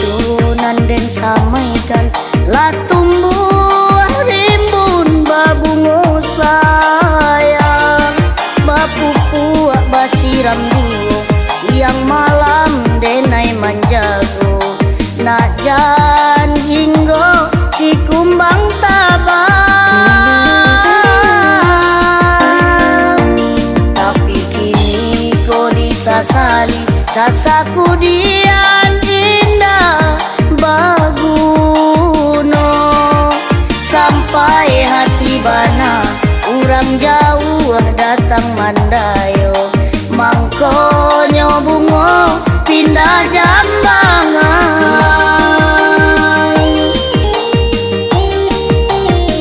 tunan den samaikan la tumbuh rimbun babungo sayang bapupuak basiram duo siang malam denai manjago nak jan hinggo si kumbang tabang tapi kini ko disasali sasaku dian indah baguno sampai hati bana urang jauh datang mandayo mangkonyo bungo pindah jambangan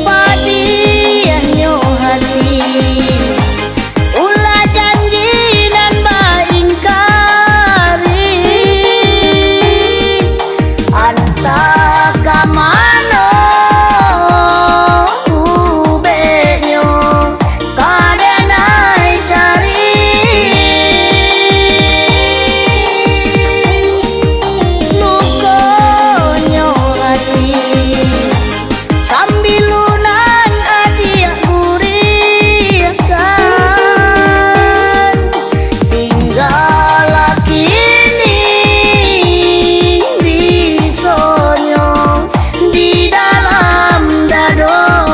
padianyo hati ulah janji dan baingkari anta kamano ubenyo kadenai cari lukonyo hati sambilunan adia guriakan tinggal kini bisonyo di dalam dadong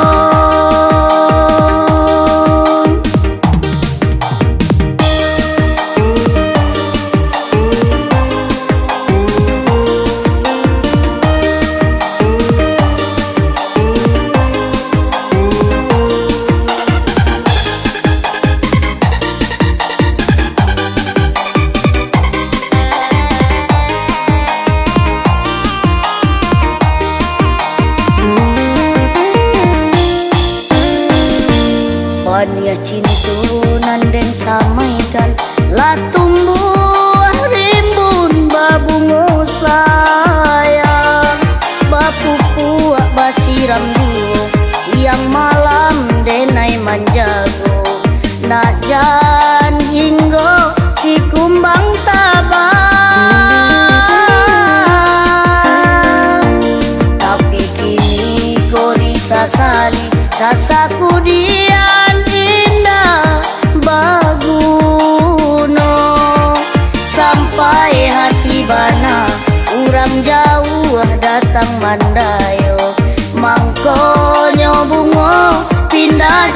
Pania cintunan den samaikan la tumbuh rimbun babungo sayang bapupuak basiram duo siang malam denai manjago nak jan hinggo si kumbang tabang tapi kini ko disasali sasaku dian indah baguno sampai hati bana urang jauh datang mandayo mangkonyo bungo pindah